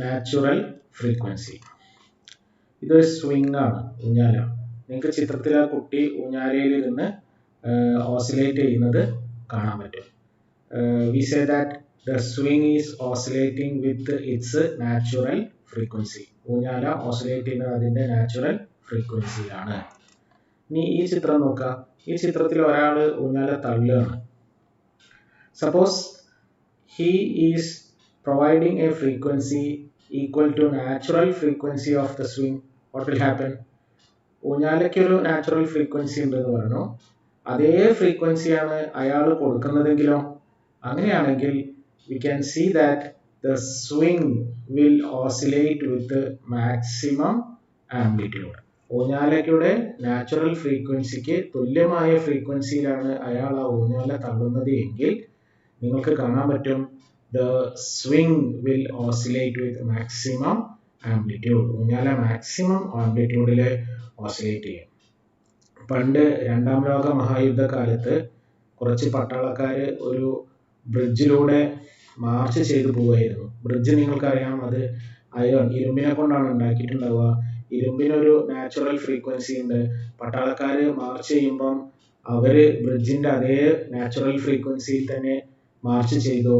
Natural frequency. ഇതൊരു swing ആണ്, ഊഞ്ഞാല. നിങ്ങൾക്ക് ചിത്രത്തിൽ ആ കുട്ടി ഊഞ്ഞാലയിൽ ഇരുന്ന് ഓസിലേറ്റ് ചെയ്യുന്നത് കാണാൻ പറ്റും. We say that the swing is oscillating with its natural frequency. ഊഞ്ഞാല ഓസിലേറ്റ് ചെയ്യുന്നത് അതിൻ്റെ നാച്ചുറൽ ഫ്രീക്വൻസിയിലാണ്. ഇനി ഈ ചിത്രം നോക്കുക. ഈ ചിത്രത്തിൽ ഒരാൾ ഊഞ്ഞാല തള്ളുകയാണ്. Suppose he is providing a frequency equal to natural frequency of the swing, what will happen? ഊഞ്ഞാലയ്ക്ക് ഒരു നാച്ചുറൽ ഫ്രീക്വൻസി ഉണ്ടെന്ന് പറഞ്ഞു. അതേ ഫ്രീക്വൻസിയാണ് അയാൾ കൊടുക്കുന്നതെങ്കിലോ? അങ്ങനെയാണെങ്കിൽ we can see that the swing will oscillate with the maximum amplitude. ഊഞ്ഞാലയ്ക്കുടെ നാച്ചുറൽ ഫ്രീക്വൻസിക്ക് തുല്യമായ ഫ്രീക്വൻസിയിലാണ് അയാൾ ആ ഊഞ്ഞാല തള്ളുന്നത് എങ്കിൽ നിങ്ങൾക്ക് കാണാൻ പറ്റും the swing will oscillate with maximum amplitude. ഊഞ്ഞാല മാക്സിമം ആംപ്ലിറ്റ്യൂഡിൽ ഓസിലേറ്റ് ചെയ്യും. പണ്ട് രണ്ടാം ലോക മഹായുദ്ധകാലത്ത് കുറച്ച് പട്ടാളക്കാർ ഒരു ബ്രിഡ്ജിലൂടെ മാർച്ച് ചെയ്തു പോവുകയായിരുന്നു. ബ്രിഡ്ജ് നിങ്ങൾക്കറിയാം, അത് അയൺ, ഇരുമ്പിനെ കൊണ്ടാണ് ഉണ്ടാക്കിയിട്ടുണ്ടാവുക. ഇരുമ്പിനൊരു നാച്ചുറൽ ഫ്രീക്വൻസി ഉണ്ട്. പട്ടാളക്കാർ മാർച്ച് ചെയ്യുമ്പം അവർ ബ്രിഡ്ജിൻ്റെ അതേ നാച്ചുറൽ ഫ്രീക്വൻസിയിൽ തന്നെ മാർച്ച് ചെയ്തു.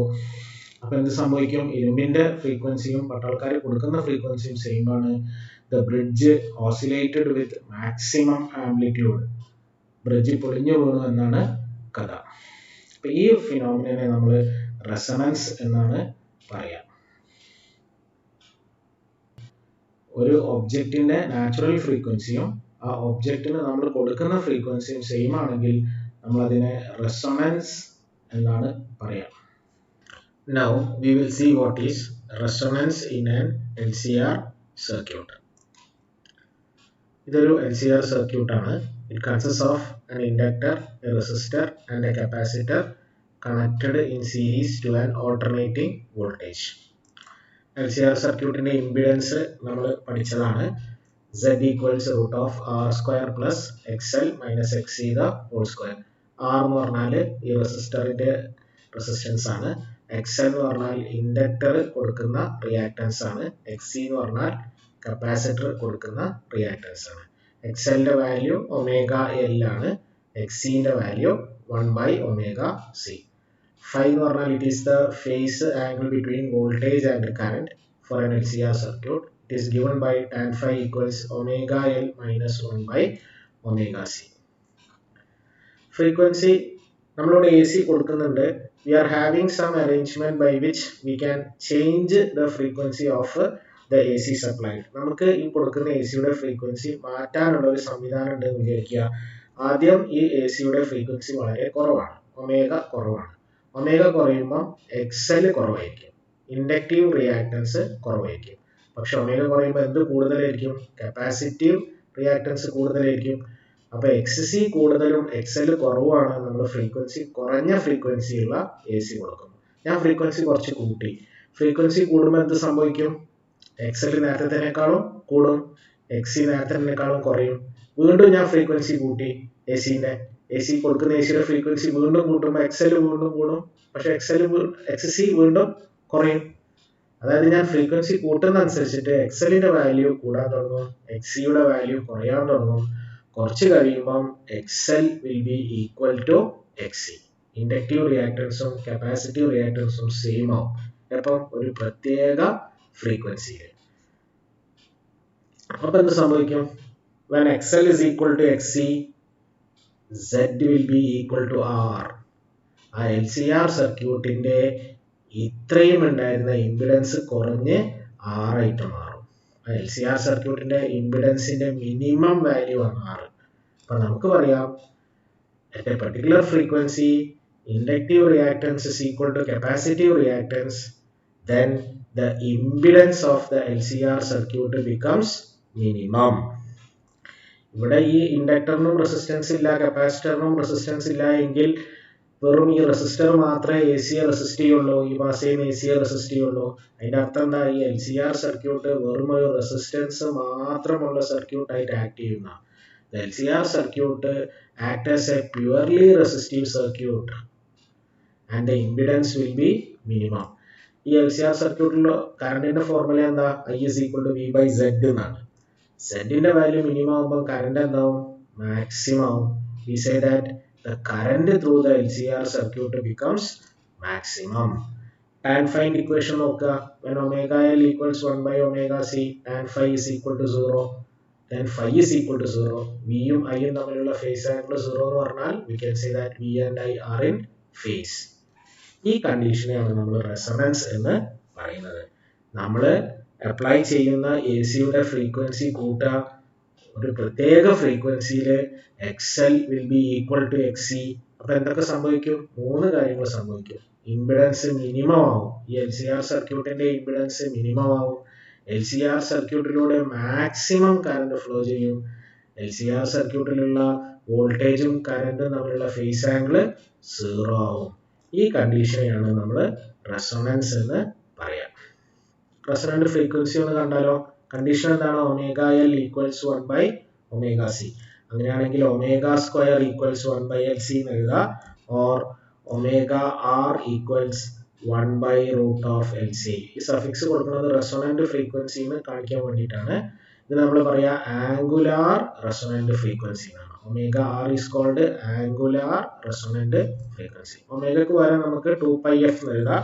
അപ്പോൾ എന്ത് സംഭവിക്കും? ഇരുമ്പിൻ്റെ ഫ്രീക്വൻസിയും പട്ടാൾക്കാർ കൊടുക്കുന്ന ഫ്രീക്വൻസിയും സെയിം ആണ്. The bridge oscillated with maximum amplitude. Bridge പൊളിഞ്ഞു വീണു എന്നാണ് കഥ. അപ്പോൾ ഈ ഫിനോമിനനെ നമ്മൾ റെസണൻസ് എന്നാണ് പറയുക. ഒരു ഒബ്ജക്റ്റിൻ്റെ നാച്ചുറൽ ഫ്രീക്വൻസിയും ആ ഒബ്ജക്റ്റിന് നമ്മൾ കൊടുക്കുന്ന ഫ്രീക്വൻസിയും സെയിം ആണെങ്കിൽ നമ്മൾ അതിനെ റെസൊണൻസ് എന്നാണ് പറയുക. Now we will see what is resonance in an LCR circuit. ഇതൊരു LCR circuit ആണ്. It consists of an inductor, a resistor and a capacitor connected in series to an alternating voltage. LCR circuitന്റെ impedance നമ്മൾ പഠിച്ചതാണ്. Z equals root of R square plus XL minus XC the whole square. R എന്ന് പറഞ്ഞാൽ ഈ റെസിസ്റ്ററിന്റെ resistance ആണ്. XL എന്ന് പറഞ്ഞാൽ ഇൻഡക്ടർ കൊടുക്കുന്ന റിയാക്ടൻസ് ആണ്. XC എന്ന് പറഞ്ഞാൽ കപ്പാസിറ്റർ കൊടുക്കുന്ന റിയാക്ടൻസ് ആണ്. XLന്റെ വാല്യൂ ഒമേഗ L ആണ്. XCന്റെ വാല്യൂ 1/ωc. Phi എന്ന് പറഞ്ഞാൽ it is the phase angle between voltage and current for an LCR circuit. It is given by tan phi equals omega L minus 1/ωc. Frequency നമ്മളോട് AC കൊടുക്കുന്നുണ്ട്. We are having some arrangement by which we can change the frequency of the AC supplied. നമുക്ക് ഈ കൊടുക്കുന്ന ACയുടെ frequency മാറ്റാനുള്ള ഒരു സംവിധാനം ഉണ്ടെന്ന് വിചാരിക്കുക. ആദ്യം ഈ ACയുടെ ഫ്രീക്വൻസി വളരെ കുറവാണ്, ഒമേഗ കുറവാണ്. ഒമേഗ കുറയുമ്പോൾ XL കുറവായിരിക്കും, ഇൻഡക്റ്റീവ് റിയാക്ടൻസ് കുറവായിരിക്കും. പക്ഷെ ഒമേഗ കുറയുമ്പോൾ എന്ത് കൂടുതലായിരിക്കും? കപ്പാസിറ്റീവ് റിയാക്ടൻസ് കൂടുതലായിരിക്കും. അപ്പോൾ XC കൂടുതലും XL കുറവാണ്. നമ്മൾ ഫ്രീക്വൻസി കുറഞ്ഞ ഫ്രീക്വൻസിയുള്ള AC കൊടുക്കും. ഞാൻ ഫ്രീക്വൻസി കുറച്ച് കൂട്ടി. ഫ്രീക്വൻസി കൂടുമ്പോൾ എന്ത് സംഭവിക്കും? XL നേരത്തേക്കാളും കൂടും, XC നേരത്തേക്കാളും കുറയും. വീണ്ടും ഞാൻ ഫ്രീക്വൻസി കൂട്ടി AC കൊടുക്കുന്ന ACയുടെ ഫ്രീക്വൻസി വീണ്ടും കൂട്ടുമ്പോൾ XL വീണ്ടും കൂടും, പക്ഷെ XC വീണ്ടും കുറയും. അതായത് ഞാൻ ഫ്രീക്വൻസി കൂട്ടുന്നതനുസരിച്ചിട്ട് XLന്റെ വാല്യൂ കൂടാൻ തുടങ്ങും, XCയുടെ വാല്യൂ കുറയാൻ തുടങ്ങും. കുറച്ച് കഴിയുമ്പം XL will be equal to XC. Inductive റിയാക്ടൻസും കപ്പാസിറ്റീവ് റിയാക്ടൻസും സെയിം ആവും. അപ്പം ഒരു പ്രത്യേക ഫ്രീക്വൻസിയിൽ. അപ്പം എന്ത് സംഭവിക്കും? when XL is equal to XC, Z will be equal to R. ആ LCR സർക്യൂട്ടിന്റെ ഇത്രയും ഉണ്ടായിരുന്ന ഇംപിഡൻസ് കുറഞ്ഞ് R ആയിട്ട് മാറും. LCR സർക്യൂട്ടിന്റെ ഇംപിഡൻസിന്റെ മിനിമം വാല്യൂ ആണ് R. അപ്പം നമുക്ക് പറയാം, at a particular frequency, inductive reactance is equal to capacitive reactance, then the impedance of the LCR circuit becomes minimum. ഇവിടെ ഈ ഇൻഡക്ടറിനും റെസിസ്റ്റൻസ് ഇല്ല, കപ്പാസിറ്ററിനും റെസിസ്റ്റൻസ് ഇല്ല എങ്കിൽ വെറും ഈ റെസിസ്റ്റർ മാത്രമേ ACയെ റെസിസ്റ്റ് ചെയ്യുള്ളൂ, ഈ പാസയും ACയെ റെസിസ്റ്റ് ചെയ്യുള്ളൂ. അതിന്റെ അർത്ഥം എന്താ? ഈ LCR സർക്യൂട്ട് വെറും ഒരു റെസിസ്റ്റൻസ് മാത്രമുള്ള സർക്യൂട്ട് ആയിട്ട് ആക്ട് ചെയ്യുന്ന. The LCR circuit acts as a purely resistive circuit and the impedance will be minimum. ഈ LCR സർക്യൂട്ടിൽ കറണ്ടിന്റെ ഫോർമുല എന്താ? I is equal to V by Z എന്നാണ്. Z-ന്റെ വാല്യൂ മിനിമം ആകുമ്പോൾ കറണ്ട് എന്താവും? മാക്സിമം ആവും. We say that the current through the LCR circuit becomes maximum. Tan phi equation നോക്കുക. When omega L equals 1 by omega C, tan phi is equal to 0. Then phi is equal to 0. V യും I യും തമ്മിലുള്ള phase angle 0 എന്ന് പറഞ്ഞാൽ we can say that V and I are in phase. ഈ കണ്ടീഷനെയാണ് നമ്മൾ resonance എന്ന് പറയുന്നത്. നമ്മൾ അപ്ലൈ ചെയ്യുന്ന AC-യുടെ ഫ്രീക്വൻസി കൂട്ടുക, ഒരു പ്രത്യേക ഫ്രീക്വൻസിയിൽ XL will be equal to XC. അപ്പൊ എന്തൊക്കെ സംഭവിക്കും? 3 കാര്യങ്ങൾ സംഭവിക്കും. ഇംപിഡൻസ് മിനിമം ആവും. ഈ LCR സർക്യൂട്ടിന്റെ ഇംപിഡൻസ് മിനിമം ആവും. LCR സർക്യൂട്ടിലൂടെ മാക്സിമം കറണ്ട് ഫ്ലോ ചെയ്യും. LCR സർക്യൂട്ടിലുള്ള വോൾട്ടേജും കറണ്ടും തമ്മിലുള്ള ഫേസ് ആംഗിൾ 0 ആവും. ഈ കണ്ടീഷനെയാണ് നമ്മൾ റെസൊണൻസ് എന്ന് പറയാം. റെസൊണന്റ് ഫ്രീക്വൻസി ഒന്ന് കണ്ടാലോ? കണ്ടീഷൻ എന്താണ്? Omega L equals 1 by omega C. അങ്ങനെയാണെങ്കിൽ omega square equals 1 by L C എഴുതുക, or omega R equals 1 by root of L C. ഈ സഫിക്സ് കൊടുക്കുന്നത് റെസൊണന്റ് ഫ്രീക്വൻസി എന്ന് കാണിക്കാൻ വേണ്ടിയിട്ടാണ്. ഇത് നമ്മൾ പറയാ ആംഗുലാർ റെസൊണന്റ് ഫ്രീക്വൻസി എന്നാണ്. Omega R is called angular resonant frequency. ഒമേഗക്ക് പകരം നമുക്ക് 2πf എഴുതാം.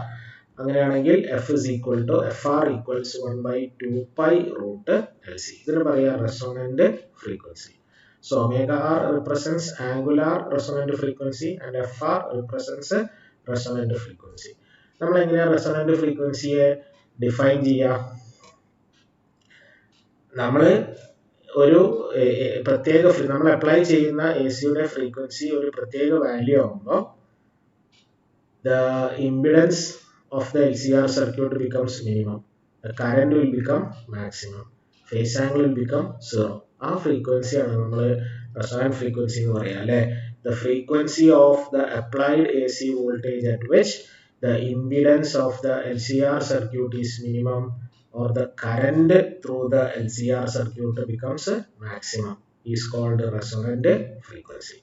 അങ്ങനെയാണെങ്കിൽ F is equal to FR equals 1 by 2π root LC. ഇതിന് പറയാ resonant frequency. So omega R represents angular resonant frequency and FR represents resonant frequency. നമ്മൾ എങ്ങനെയാ resonant ഫ്രീക്വൻസിയെ define ചെയ്യുക? നമ്മൾ ഒരു പ്രത്യേക നമ്മൾ അപ്ലൈ ചെയ്യുന്ന AC-യുടെ ഫ്രീക്വൻസി ഒരു പ്രത്യേക വാല്യൂ ആകുമ്പോൾ the impedance of the LCR circuit becomes minimum, the current will become maximum, phase angle will become 0. ആ ഫ്രീക്വൻസി ആണ് നമ്മൾ റെസൊണന്റ് ഫ്രീക്വൻസി എന്ന് പറയാം അല്ലേ? The frequency of the applied AC voltage at which the impedance of the LCR circuit is minimum, or the current through the LCR circuit becomes maximum, is called resonant frequency.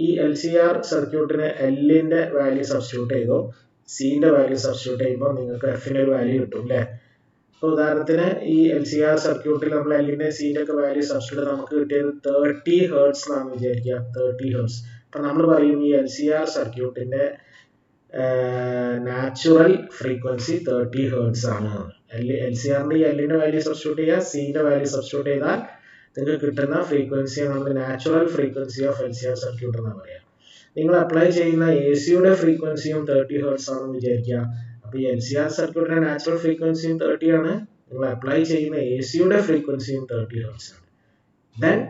ഈ LCR സർക്യൂട്ടിന് L-ന്റെ value substitute ചെയ്തോ C-ന്റെ value substitute ചെയ്യുമ്പോൾ നിങ്ങൾക്ക് F-ന്റെ ഒരു value കിട്ടും അല്ലേ? അപ്പോൾ ഉദാഹരണത്തിന് ഈ LCR സർക്യൂട്ടിൽ നമ്മൾ L-ന്റെ C-ന്റെ ഒക്കെ വാല്യൂ സബ്സ്റ്റിറ്റ്യൂട്ട് നമുക്ക് കിട്ടിയത് 30 ഹെർട്സ് എന്നാണ് വിചാരിക്കുക. 30 ഹെർട്സ്. അപ്പം നമ്മൾ പറയും ഈ LCR സർക്യൂട്ടിന്റെ നാച്ചുറൽ ഫ്രീക്വൻസി 30 ഹെർട്സ് ആണ്. LCR-ന്റെ L-ന്റെ വാല്യൂ സബ്സ്റ്റിറ്റ്യൂട്ട് ചെയ്യുക, C-ന്റെ വാല്യൂ സബ്സ്റ്റിറ്റ്യൂട്ട് ചെയ്താൽ നിങ്ങൾക്ക് കിട്ടുന്ന ഫ്രീക്വൻസിയെ നമ്മൾ natural frequency of LCR circuit എന്നാണ് പറയുക. നിങ്ങൾ അപ്ലൈ ചെയ്യുന്ന AC-യുടെ ഫ്രീക്വൻസിയും 30 ഹെർട്സ് ആണെന്ന് വിചാരിക്കുക. അപ്പോൾ ഈ LCR സർക്യൂട്ടിന്റെ നാച്ചുറൽ ഫ്രീക്വൻസിയും 30 ആണ്, നിങ്ങൾ അപ്ലൈ ചെയ്യുന്ന AC-യുടെ ഫ്രീക്വൻസിയും 30 ഹെർട്സ് ആണ്. Then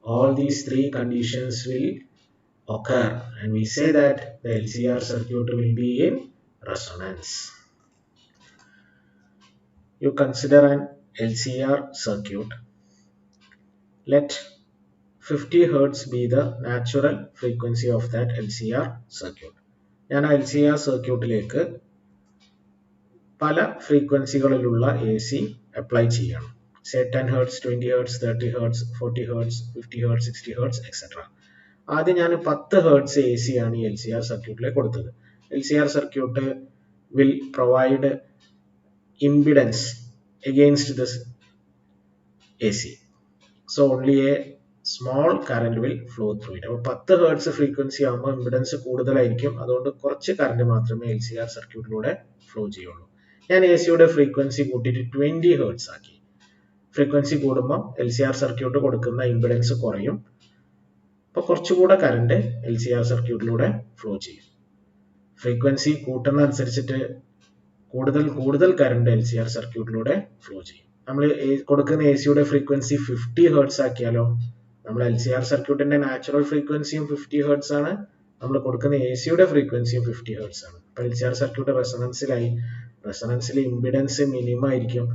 all these three conditions will occur and we say that the LCR circuit will be in resonance. You consider an LCR circuit. Let 50 Hz be the natural frequency of that LCR circuit. ഞാൻ LCR സർക്യൂട്ടിലേക്ക് പല ഫ്രീക്വൻസികളിലുള്ള AC apply ചെയ്യണം. Say 10 Hz, 20 Hz, 30 Hz, 40 Hz, 50 Hz, 60 Hz, etc. ആദ്യം ഞാൻ 10 Hz AC ആണ് ഈ LCR സർക്യൂട്ടിലേക്ക് കൊടുത്തത്. LCR circuit will provide impedance against this AC. So only a small current will flow through it. അപ്പോൾ 10 ഹെർട്സ് ഫ്രീക്വൻസി ആകുമ്പോൾ impedance കൂടുതലായിരിക്കും, അതുകൊണ്ട് കുറച്ച് കറണ്ട് മാത്രമേ LCR സർക്യൂട്ടിലൂടെ ഫ്ലോ ചെയ്യുള്ളൂ. ഞാൻ AC-യുടെ ഫ്രീക്വൻസി കൂട്ടിയിട്ട് 20 ഹെർട്സ് ആക്കി. ഫ്രീക്വൻസി കൂടുമ്പോൾ LCR സർക്യൂട്ട് കൊടുക്കുന്ന ഇംപിഡൻസ് കുറയും, അപ്പോൾ കുറച്ചുകൂടെ കറണ്ട് LCR സർക്യൂട്ടിലൂടെ ഫ്ലോ ചെയ്യും. ഫ്രീക്വൻസി കൂട്ടുന്ന അനുസരിച്ചിട്ട് കൂടുതൽ കറണ്ട് LCR സർക്യൂട്ടിലൂടെ ഫ്ലോ ചെയ്യും. നമ്മൾ കൊടുക്കുന്ന AC-യുടെ ഫ്രീക്വൻസി 50 ഹെർട്സ് ആക്കിയാലോ? നമ്മൾ LCR സർക്യൂട്ടിന്റെ നാച്ചുറൽ ഫ്രീക്വൻസിയും 50 ഹെർട്സ് ആണ്, നമ്മൾ കൊടുക്കുന്ന AC-യുടെ ഫ്രീക്വൻസിയും 50 ഹെർട്സ് ആണ്. അപ്പോൾ LCR സർക്യൂട്ട് റെസൊണൻസിലായി. റെസൊണൻസിൽ ഇംപിഡൻസ് മിനിമം ആയിരിക്കും.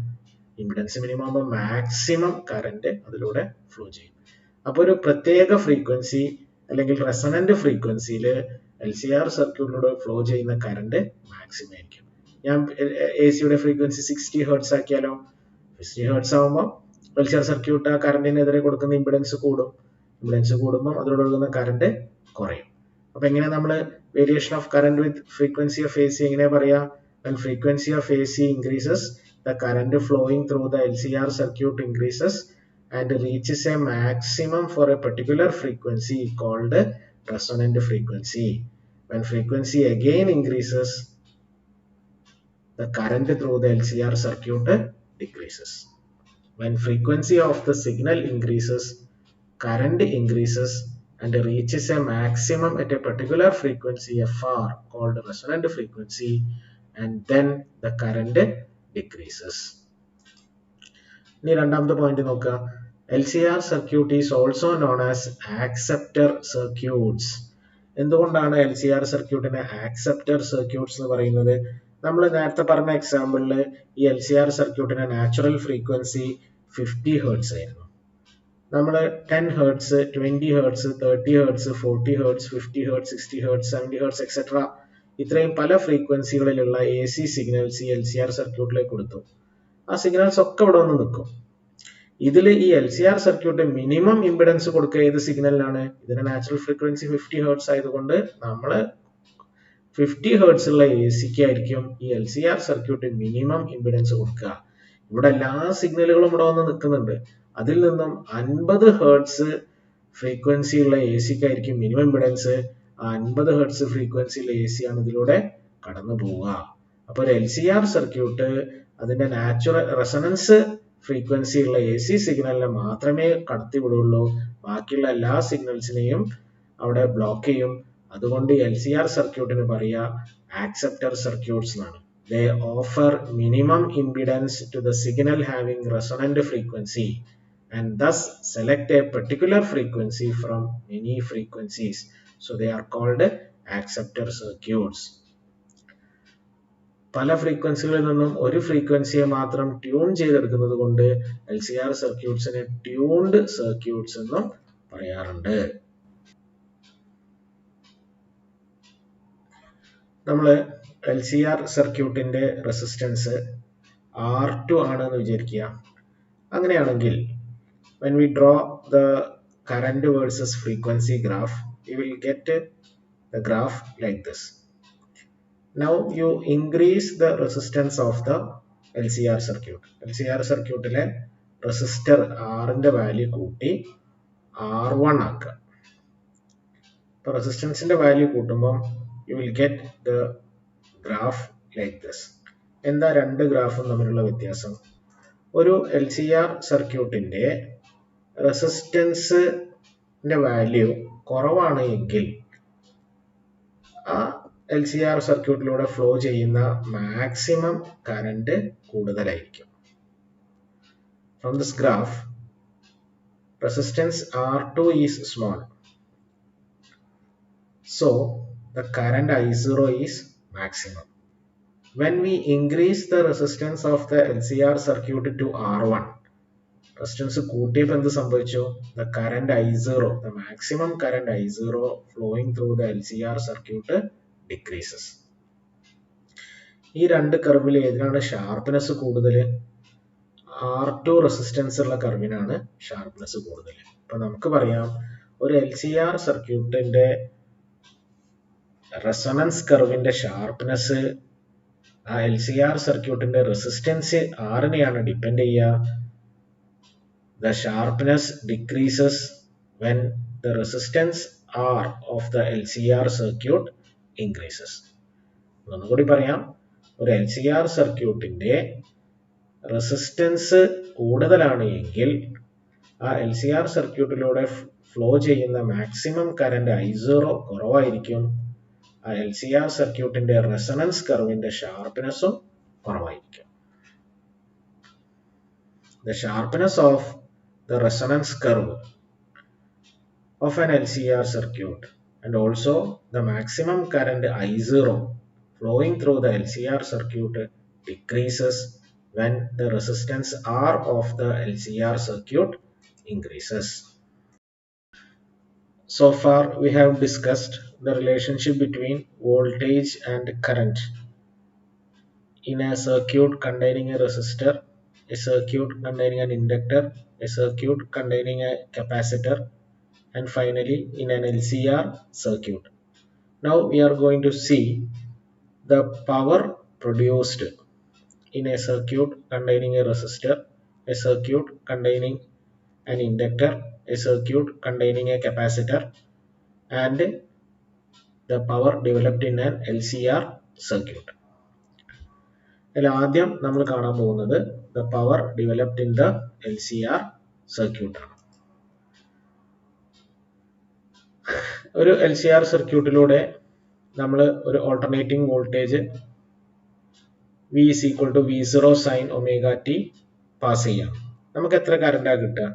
ഇംപിഡൻസ് മിനിമം ആകുമ്പോൾ മാക്സിമം കറന്റ് അതിലൂടെ ഫ്ലോ ചെയ്യും. അപ്പോൾ ഒരു പ്രത്യേക ഫ്രീക്വൻസി അല്ലെങ്കിൽ റെസൊണന്റ് ഫ്രീക്വൻസിയിൽ LCR സർക്യൂട്ടിലൂടെ ഫ്ലോ ചെയ്യുന്ന കറന്റ് മാക്സിമം ആയിരിക്കും. ഞാൻ AC-യുടെ ഫ്രീക്വൻസി 60 ഹെർട്സ് ആക്കിയാലോ? 60 ഹെർട്സ് ആകുമ്പോൾ LCR സർക്യൂട്ട് ആ കറണ്ടിനെതിരെ കൊടുക്കുന്ന ഇംപിഡൻസ് കൂടും. ഇംപിഡൻസ് കൂടുമ്പോൾ അതിലൂടെ ഒഴുകുന്ന കറന്റ് കുറയും. അപ്പൊ എങ്ങനെയാ നമ്മൾ variation of current with frequency of AC എങ്ങനെയാ പറയാ? When frequency of AC increases, the current flowing through the LCR circuit increases and reaches a maximum for a particular frequency called resonant frequency. When frequency again increases, the current through the LCR circuit decreases. When frequency of the signal increases, current increases and reaches a maximum at a particular frequency fr called resonant frequency, and then the current decreases. ഇനി രണ്ടാമത്തെ point നോക്കുക. LCR circuit is also known as acceptor circuits. എന്തുകൊണ്ടാണ് LCR സർക്യൂട്ടിനെ acceptor circuits എന്ന് പറയുന്നത്? നമ്മൾ നേരത്തെ പറഞ്ഞ എക്സാമ്പിളിൽ ഈ LCR സർക്യൂട്ടിന്റെ നാച്ചുറൽ ഫ്രീക്വൻസി 50 ഹെർട്സ് ആയിരുന്നു. നമ്മൾ 10 hertz, 20 hertz, 30 hertz, 40 hertz, 50 hertz, 60 hertz, 70 hertz etcetera ഇത്രയും പല ഫ്രീക്വൻസികളിലുള്ള AC സിഗ്നൽസ് ഈ LCR സർക്യൂട്ടിലേക്ക് കൊടുത്തു. ആ സിഗ്നൽസ് ഒക്കെ ഇവിടെ വന്ന് നിൽക്കും. ഇതിൽ ഈ LCR സർക്യൂട്ട് മിനിമം ഇമ്പിഡൻസ് കൊടുക്കുക ഏത് സിഗ്നലിനാണ്? ഇതിന്റെ നാച്ചുറൽ ഫ്രീക്വൻസി 50 ഹെർട്സ് ആയതുകൊണ്ട് നമ്മൾ 50 ഹെർട്സ് ഉള്ള AC ആയിരിക്കും ഈ LCR സർക്യൂട്ട് മിനിമം ഇമ്പിഡൻസ് കൊടുക്കുക. ഇവിടെ എല്ലാ സിഗ്നലുകളും ഇവിടെ വന്ന് നിൽക്കുന്നുണ്ട്. അതിൽ നിന്നും 50 ഹെർട്സ് ഫ്രീക്വൻസി ഉള്ള AC ആയിരിക്കും മിനിമം ഇമ്പിഡൻസ്. 50 ഹെർട്സ് ഫ്രീക്വൻസിയിലെ AC ആണ് ഇതിലൂടെ കടന്നു പോവുക. അപ്പോൾ ഒരു LCR സർക്യൂട്ട് അതിന്റെ നാച്ചുറൽ റെസൊണൻസ് ഫ്രീക്വൻസി ഉള്ള AC സിഗ്നലിനെ മാത്രമേ കടത്തിവിടുള്ളൂ. ബാക്കിയുള്ള എല്ലാ സിഗ്നൽസിനെയും അവിടെ ബ്ലോക്ക് ചെയ്യും. അതുകൊണ്ട് LCR സർക്യൂട്ടിന് പറയുക ആക്സെപ്റ്റർ സർക്യൂട്ട്സ് എന്നാണ്. They offer minimum impedance to the signal having resonant frequency and thus select a particular frequency from many frequencies. So they are called acceptor circuits. പല ഫ്രീക്വൻസികളിൽ നിന്നും ഒരു ഫ്രീക്വൻസിയെ മാത്രം ട്യൂൺ ചെയ്തെടുക്കുന്നത് കൊണ്ട് LCR സർക്യൂട്ട്സിനെ ട്യൂൺഡ് സർക്യൂട്ട്സ് എന്നും പറയാറുണ്ട്. നമ്മൾ LCR സർക്യൂട്ടിന്റെ റെസിസ്റ്റൻസ് R2 ആണെന്ന് വിചാരിക്കുക. അങ്ങനെയാണെങ്കിൽ when we draw the current versus frequency graph, you will get the graph like this. Now you increase the resistance of the LCR circuit. LCR സർക്യൂട്ടിലെ resistor R-ന്റെ value കൂട്ടി R1 ആക്കുക. അപ്പോൾ റെസിസ്റ്റൻസിന്റെ value കൂട്ടുമ്പോൾ you will get the graph like this. എന്താ രണ്ട് ഗ്രാഫും തമ്മിലുള്ള വ്യത്യാസം? ഒരു LCR സർക്യൂട്ടിന്റെ റെസിസ്റ്റൻസിന്റെ വാല്യൂ കുറവാണ് എങ്കിൽ ആ LCR സർക്യൂട്ടിലൂടെ ഫ്ലോ ചെയ്യുന്ന മാക്സിമം കറന്റ് കൂടുതലായിരിക്കും. From this graph, resistance R2 is small. So the current I0 is maximum. When we increase the resistance of the LCR circuit to R1, resistance കൂട്ടിയപ്പോൾ എന്ത് സംഭവിച്ചു? The current I0, the maximum current I0 flowing through the LCR circuit decreases. ഈ രണ്ട് കർവിൽ ഏതിനാണ് sharpness കൂടുതൽ? R2 resistance ഉള്ള കർവിനാണ് sharpness കൂടുതൽ. അപ്പൊ നമുക്ക് പറയാം ഒരു LCR സർക്യൂട്ടിന്റെ റെസൊണൻസ് കർവിന്റെ ഷാർപ്പ്നെസ് ആ LCR സർക്യൂട്ടിന്റെ റെസിസ്റ്റൻസ് R-നെയാണ് ഡിപ്പെൻഡ് ചെയ്യുക. The sharpness decreases when the resistance R of the LCR circuit increases. ഒന്നുകൂടി പറയാം, ഒരു LCR സർക്യൂട്ടിന്റെ റെസിസ്റ്റൻസ് കൂടുതലാണ് എങ്കിൽ ആ LCR സർക്യൂട്ടിലൂടെ ഫ്ലോ ചെയ്യുന്ന മാക്സിമം കറന്റ് I0 കുറവായിരിക്കും. ആ LCR സർക്യൂട്ടിന്റെ റെസൊണൻസ് കർവിന്റെ ഷാർപ്പ്നെസ്സും കുറവായിരിക്കും. The sharpness of the resonance curve of an LCR circuit and also the maximum current I0 flowing through the LCR circuit decreases when the resistance R of the LCR circuit increases. So far we have discussed the relationship between voltage and current in a circuit containing a resistor, a circuit containing an inductor, a circuit containing a capacitor, and finally in an LCR circuit. Now we are going to see the power produced in a circuit containing a resistor, a circuit containing an inductor, a circuit containing a capacitor, and the power developed in an LCR circuit. അതിൽ ആദ്യം നമ്മൾ കാണാൻ പോകുന്നത് the power developed in the LCR circuit ആണ്. ഒരു LCR സർക്യൂട്ടിലൂടെ നമ്മൾ ഒരു alternating voltage V is equal to V0 sin omega t pass ചെയ്യാം. നമുക്ക് എത്ര കറണ്ടാ കിട്ടുക?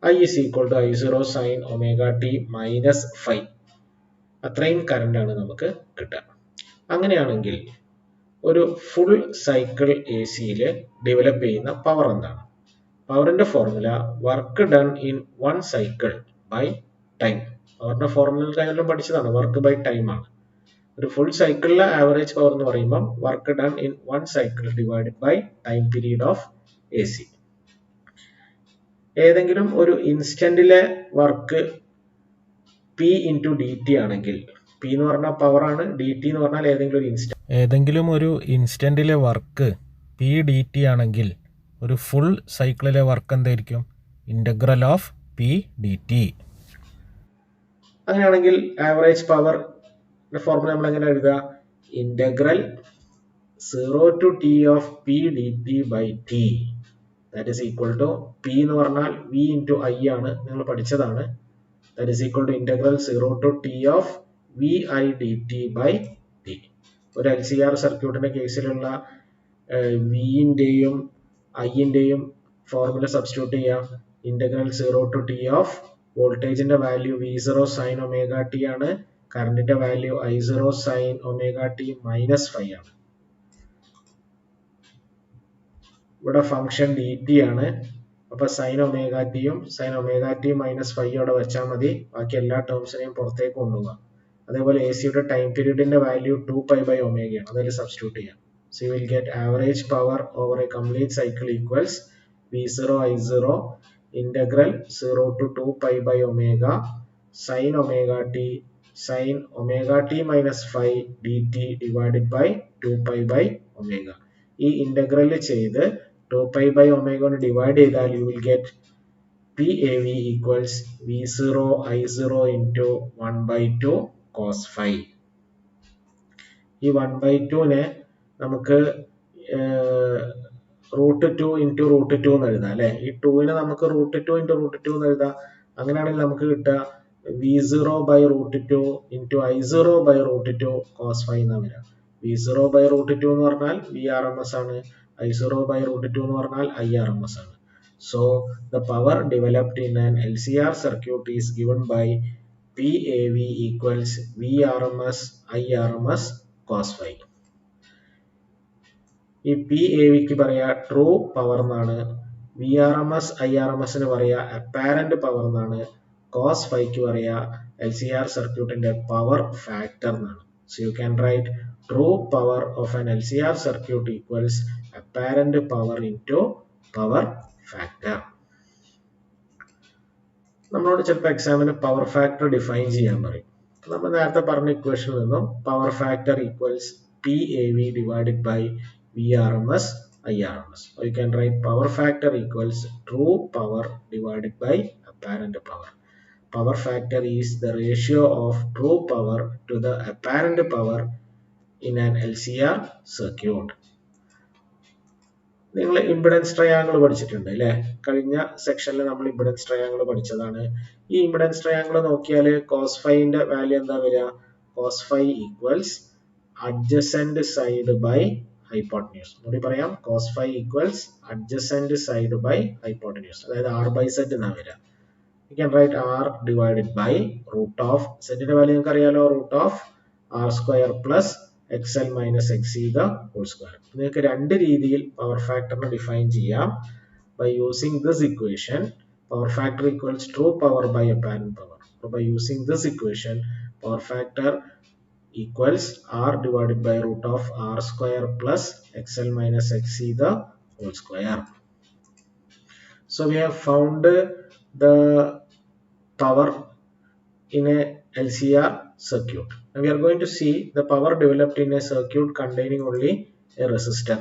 I is equal to I0 sin omega t minus 5. അത്രയും കറണ്ടാണ് നമുക്ക് കിട്ടുക. അങ്ങനെയാണെങ്കിൽ ഒരു ഫുൾ സൈക്കിൾ എ സിയിൽ ഡെവലപ്പ് ചെയ്യുന്ന പവർ എന്താണ്? പവറിന്റെ formula work done in one cycle by time. പവറിന്റെ ഫോർമുല കാര്യം പഠിച്ചതാണ്, വർക്ക് ബൈ ടൈം ആണ്. ഒരു ഫുൾ സൈക്കിളിലെ ആവറേജ് പവർ എന്ന് പറയുമ്പോൾ work done in one cycle divided by time period of A C. ഏതെങ്കിലും ഒരു ഇൻസ്റ്റന്റിലെ work P into D T ആണെങ്കിൽ, പി എന്ന് പറഞ്ഞാൽ പവർ ആണ്, ഡി ടി എന്ന് പറഞ്ഞാൽ ഏതെങ്കിലും ഒരു ഇൻസ്റ്റന്റിലെ വർക്ക് പി ഡി ടി ആണെങ്കിൽ ഒരു ഫുൾ സൈക്കിളിലെ വർക്ക് എന്തായിരിക്കും? Integral of P D T. അങ്ങനെയാണെങ്കിൽ ആവറേജ് പവർ ഫോർമുല നമ്മൾ എങ്ങനെ എഴുതുക? Integral 0 to t of p dt by t, that is equal to p എന്ന് പറഞ്ഞാൽ v into i ആണ്, നിങ്ങൾ പഠിച്ചതാണ്. That is equal to integral 0 to t of vi dt by t. ഒരു LCR സർക്യൂട്ടിന്റെ കേസിലുള്ള വിന്റെയും ഐന്റെയും ഫോർമുല സബ്സ്റ്റിറ്റ്യൂട്ട് ചെയ്യാം. Integral 0 to t of വോൾട്ടേജിന്റെ value V0 sin omega t ആണ്, കറണ്ടിന്റെ value I0 sin omega t minus 5 ആണ്. ഇവിടെ ഫംഗ്ഷൻ dt ആണ്. അപ്പൊ സൈൻ ഒമേഗ ടിയും സൈൻ ഒമേഗ ടി മൈനസ് 5 അവിടെ വെച്ചാൽ മതി, ബാക്കി എല്ലാ ടേംസിനെയും പുറത്തേക്ക് കൊണ്ടുപോകാം. അതേപോലെ എ സിയുടെ ടൈം പീരീഡിന്റെ വാല്യൂ 2π by ഒമേഗയാണ്, അതിൽ സബ്സ്റ്റിറ്റ്യൂട്ട് ചെയ്യാം. So you will get average power over A complete cycle equals V0 I0 integral 0 to 2π by omega sine omega T sin omega t minus 5 dt divided by 2π by omega. ഈ integral ചെയ്ത് 2π by omega കൊണ്ട് divide ചെയ്താൽ you will get PAV equals V0 I0 into 1/2 cos phi. ഈ 1/2 നമുക്ക് √2 into √2 എന്ന് എഴുതാം അല്ലെ. ഈ 2 നമുക്ക് √2 into √2 എന്ന് എഴുതാം. അങ്ങനെയാണെങ്കിൽ നമുക്ക് കിട്ടുക V0 by √2 into I0 by √2 cos phi എന്നാ വരിക. V0 by √2 എന്ന് പറഞ്ഞാൽ VRMS ആണ്, I0 by √2 എന്ന് പറഞ്ഞാൽ IRMS ആണ്. So the power developed in an LCR circuit is given by PAV equals VRMS IRMS cos phi. ഈ PAVക്ക് പറയാ ട്രൂ പവർ എന്നാണ്, VRMS IRMSന് പറയാ അപ്പാരന്റ് പവർ എന്നാണ്, cos phi ക്ക് പറയാ LCR സർക്യൂട്ടിന്റെ പവർ ഫാക്ടർ എന്നാണ്. So you can write true power of an LCR circuit equals apparent power into power factor. നമ്മളോട് ചിലപ്പോൾ എക്സാമിന് പവർ ഫാക്ടർ ഡിഫൈൻ ചെയ്യാൻ പറയും. നമ്മൾ നേരത്തെ പറഞ്ഞ ഇക്വേഷനിൽ നിന്നും power factor equals PAV divided by VRMS IRMS. Or you can write power factor equals true power divided by apparent power. Power factor is the ratio of true power to the apparent power in an LCR circuit. നിങ്ങൾ impedance triangle പഠിച്ചിട്ടുണ്ട് അല്ലേ? കഴിഞ്ഞ സെക്ഷനിൽ നമ്മൾ impedance triangle പഠിച്ചതാണ്. ഈ impedance triangle നോക്കിയാൽ cos ഫൈന്റെ വാല്യൂ എന്താ വരിക? Cos phi equals adjacent side by hypotenuse. കൂടി പറയാം, cos phi equals adjacent side by hypotenuse, അതായത് r by z എന്നാ വരിക. You can write r divided by root of z ന്റെ വാല്യൂ നിങ്ങൾക്ക് അറിയാലോ, root of r square plus xl minus xc the whole square. നിങ്ങൾക്ക് രണ്ട് രീതിയിൽ power ഫാക്ടറിനെ define ചെയ്യാം. By using this equation, power factor equals true power by apparent power. So by using this equation, power factor equals r divided by root of r square plus xl minus xc the whole square. So we have found the power in a LCR circuit. Now we are going to see the power developed in a circuit containing only A resistor.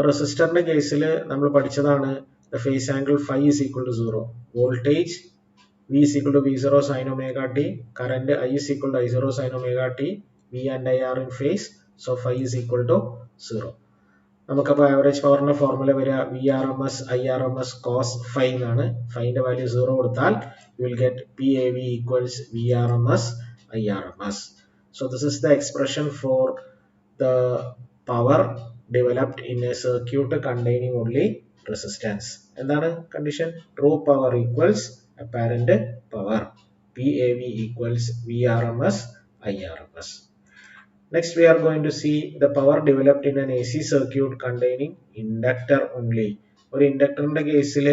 റെസിസ്റ്ററിന്റെ കേസിൽ നമ്മൾ പഠിച്ചതാണ് the phase angle phi is equal to 0. Voltage V is equal to V0 sin omega t. Current I is equal to I0 sin omega t. V and I are in phase. So phi is equal to 0. നമുക്കപ്പോൾ average പവറിന്റെ formula വരിക VRMS IRMS cos phi എന്നാണ്. ഫൈന്റെ value 0 കൊടുത്താൽ you will get PAV equals VRMS IRMS. So this is the expression for the power developed in a circuit containing only resistance. എന്താണ് condition? True power equals apparent power. PAV equals VRMS IRMS. Next we are going to see the power developed in an AC circuit containing inductor only. ഒരു ഇൻഡക്ടറിന്റെ കേസിൽ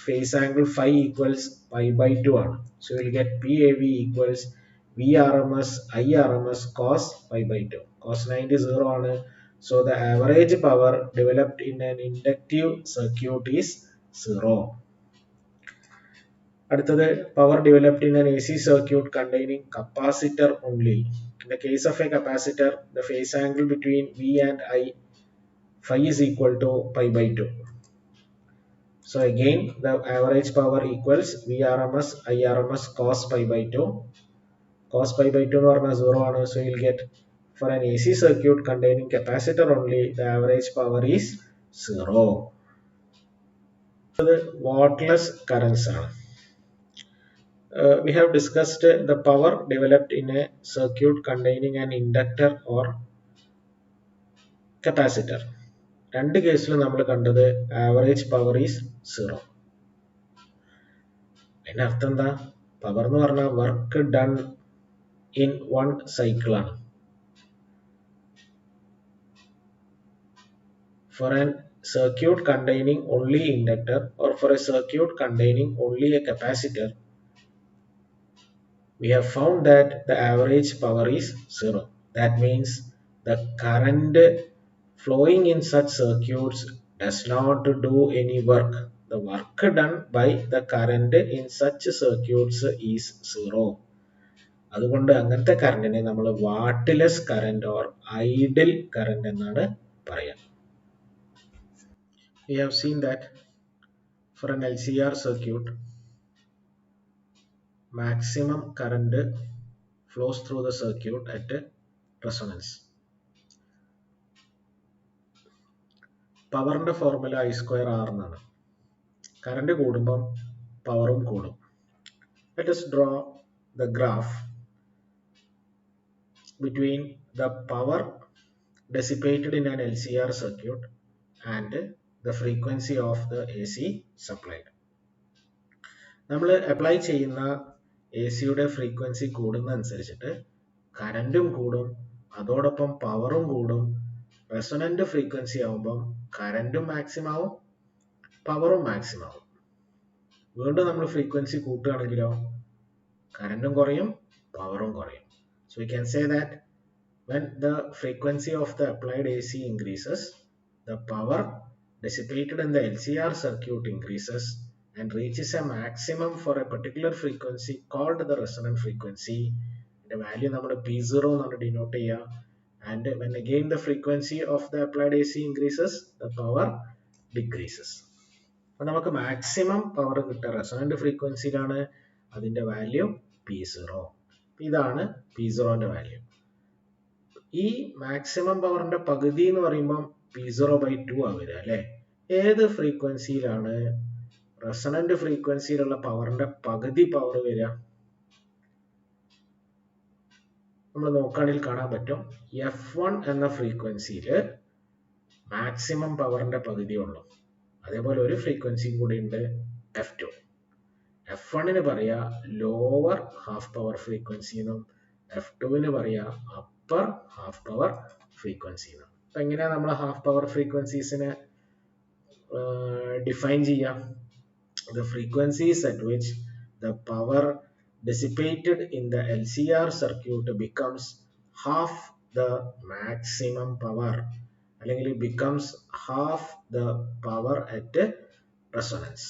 phase angle phi equals pi by 2 ആണ്. So you will get PAV equals VRMS IRMS cos pi by 2. Cos 90 0 ആണ്. So the average power developed in an inductive circuit is 0. അടുത്തത് power developed in an AC circuit containing capacitor only. In the case of a capacitor, the phase angle between V and I phi is equal to pi by 2. So again the average power equals VRMS IRMS cos pi by 2. Cos pi by 2 എന്ന് പറഞ്ഞാൽ 0 ആണ്. So you'll get for an AC circuit containing capacitor only, the average power is 0. So the wattless currents ആണ്. We have discussed the power developed in a circuit containing an inductor or capacitor. രണ്ട് കേസിൽ നമ്മൾ കണ്ടത് average power is 0. അതിന്റെ അർത്ഥം എന്താ? Power എന്ന് പറഞ്ഞാൽ work done in one cycle ആണ്. For a circuit containing only inductor or for a circuit containing only a capacitor, we have found that the average power is 0. That means the current flowing in such circuits does not do any work. The work done by the current in such circuits is 0. അതുകൊണ്ട് അങ്ങനത്തെ കറണ്ടിനെ നമ്മൾ wattless current or idle current എന്നാണ് പറയുക. We have seen that for an LCR circuit, maximum current flows through the circuit at resonance. പവറിന്റെ formula I square R എന്നാണ്. Current കൂടുമ്പോൾ പവറും കൂടും. Let us draw the graph between the power dissipated in an LCR circuit and the frequency of the AC supplied. നമ്മൾ apply ചെയ്യുന്ന AC-യുടെ frequency കൂടുന്ന അനുസരിച്ചിട്ട് കറന്റും കൂടും, അതോടൊപ്പം പവറും കൂടും. റെസൊനന്റ് ഫ്രീക്വൻസി ആവുമ്പം കറന്റും മാക്സിമം ആവും, പവറും മാക്സിമം ആവും. വീണ്ടും നമ്മൾ ഫ്രീക്വൻസി കൂട്ടുകയാണെങ്കിലോ കറന്റും കുറയും, പവറും കുറയും. So we can say that when the frequency of the applied AC increases, the power dissipated in the LCR circuit increases and reaches a maximum for a particular frequency called the resonant frequency. The value നമ്മൾ P0 എന്നാണ് denote ചെയ്യുക. And when again the frequency of the applied AC increases, the power decreases. അപ്പോൾ നമുക്ക് maximum power കിട്ടുക റെസൊനന്റ് ഫ്രീക്വൻസിയിലാണ്, അതിന്റെ value P0. ഇതാണ് P0ന്റെ value. ഈ maximum പവറിന്റെ പകുതി എന്ന് പറയുമ്പോൾ P0/2 ആവുക അല്ലേ? ഏത് ഫ്രീക്വൻസിയിലാണ് റെസൊനന്റ് ഫ്രീക്വൻസിയിലുള്ള പവറിന്റെ പകുതി പവർ വരിക? നമ്മൾ നോക്കുകയാണെങ്കിൽ കാണാൻ പറ്റും F1 എന്ന ഫ്രീക്വൻസിയിൽ മാക്സിമം പവറിന്റെ പകുതി ഉള്ളൂ. അതേപോലെ ഒരു ഫ്രീക്വൻസിയും കൂടി ഉണ്ട് F2. F1ന് പറയാ ലോവർ ഹാഫ് പവർ ഫ്രീക്വൻസി എന്നും F2ന് പറയാ അപ്പർ ഹാഫ് പവർ ഫ്രീക്വൻസി എന്നും. അപ്പൊ എങ്ങനെയാ നമ്മൾ ഹാഫ് പവർ ഫ്രീക്വൻസീസിനെ ഡിഫൈൻ ചെയ്യാം? The frequencies at which the power dissipated in the LCR circuit becomes half the maximum power, അല്ലെങ്കിൽ becomes half the power at resonance.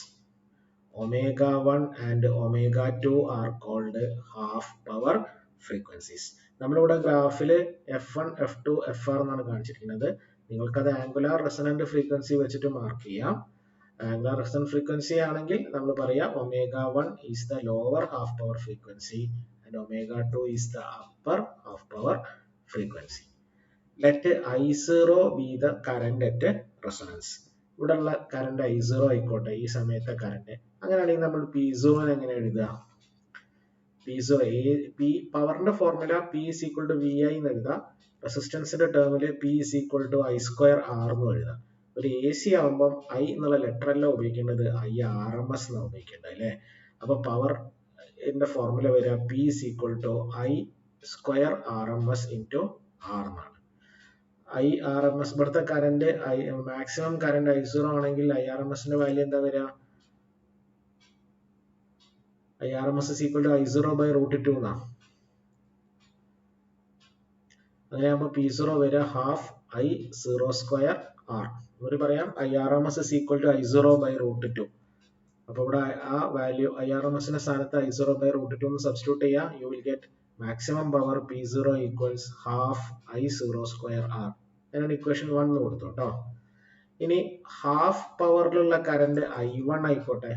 Omega 1 and omega 2 are called half power frequencies. നമ്മളിവിടെ ഗ്രാഫിൽ F1, F2, FR എന്നാണ് കാണിച്ചിരിക്കുന്നത്. നിങ്ങൾക്കത് angular resonant frequency വെച്ചിട്ട് mark ചെയ്യാം. Angular resonant frequency ആണെങ്കിൽ നമ്മൾ പറയാം ω1 is the lower half power frequency and ω2 is the upper half power frequency. Let I0 be the current at resonance. ഇവിടെയുള്ള കറണ്ട് I0 ആയിക്കോട്ടെ ഈ സമയത്തെ കറണ്ട്. അങ്ങനെയാണെങ്കിൽ നമ്മൾ P0 എങ്ങനെ എഴുതുക? P0 P പവറിന്റെ formula P is equal to VI എന്ന് എഴുതാം. റെസിസ്റ്റൻസിന്റെ ടേമിൽ P is equal to I2 R എന്ന് എഴുതാം. ഒരു AC ആവുമ്പം I എന്നുള്ള ലെറ്റർ അല്ല ഉപയോഗിക്കേണ്ടത്, IRMS എന്നാണ് ഉപയോഗിക്കേണ്ടത് അല്ലേ? അപ്പൊ പവർ ഫോർമുല വരിക P is equal to I2 RMS into R എന്നാണ്. IRMS ഇവിടുത്തെ കറന്റ് മാക്സിമം കറന്റ് I0 ആണെങ്കിൽ IRMSന്റെ വാല്യൂ എന്താ വരിക? IRMS is equal to I0 by √2 എന്നാണ്. അങ്ങനെയാകുമ്പോൾ P0 വരിക ഹാഫ് I02 R. ഒരു പറയാം IRMS is equal to I0 by √2. അപ്പോൾ ഇവിടെ ആ വാല്യൂ IRMSന്റെ സ്ഥാനത്ത് I0 by √2 എന്ന് സബ്സ്റ്റിറ്റ്യൂട്ട് ചെയ്യാം. U will get maximum power P0 equals half I02 R. അതിനാണ് ഇക്വേഷൻ 1 എന്ന് കൊടുത്തു കേട്ടോ. ഇനി ഹാഫ് പവറിലുള്ള കറന്റ് I1 ആയിക്കോട്ടെ.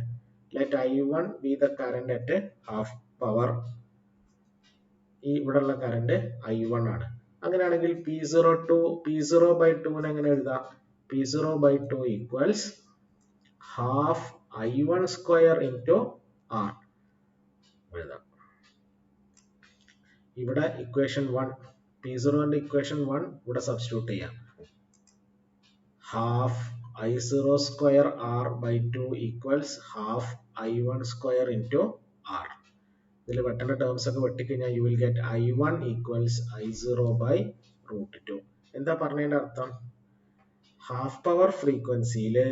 Let I1 be the current at half power. ഈ ഇവിടെയുള്ള കറന്റ് I1 ആണ്. അങ്ങനെയാണെങ്കിൽ P0 by 2 എങ്ങനെ എഴുതാം? P0 by 2 equals half I1² into R എഴുതാം. ഇവിടെ ഇക്വേഷൻ 1 P0ന്റെ ഇക്വേഷൻ 1 ഇവിടെ സബ്സ്റ്റിറ്റ്യൂട്ട് ചെയ്യാം. Half I02 R by 2 equals half I1² into R. ഇതിൽ വെട്ടേണ്ട ടേംസ് ഒക്കെ വെട്ടിക്കഴിഞ്ഞാൽ you will get I1 equals I0 by √2. എന്താ പറഞ്ഞതിന്റെ അർത്ഥം? ഹാഫ് പവർ ഫ്രീക്വൻസിയില്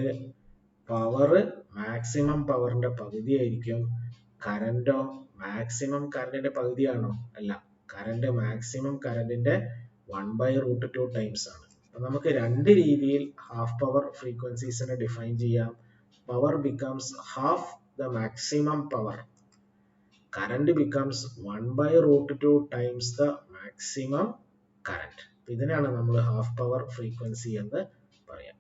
പവർ മാക്സിമം പവറിന്റെ പകുതി ആയിരിക്കും. കറന്റോ മാക്സിമം കറന്റിന്റെ പകുതിയാണോ? അല്ല, കറന്റ് മാക്സിമം കറന്റിന്റെ 1/√2 ടൈംസ് ആണ്. അപ്പൊ നമുക്ക് രണ്ട് രീതിയിൽ ഹാഫ് പവർ ഫ്രീക്വൻസീസിനെ ഡിഫൈൻ ചെയ്യാം. Power becomes half the maximum power. Current becomes 1/√2 times the maximum current. ഇതിനെയാണ് നമ്മൾ ഹാഫ് പവർ ഫ്രീക്വൻസി എന്ന് പറയാം.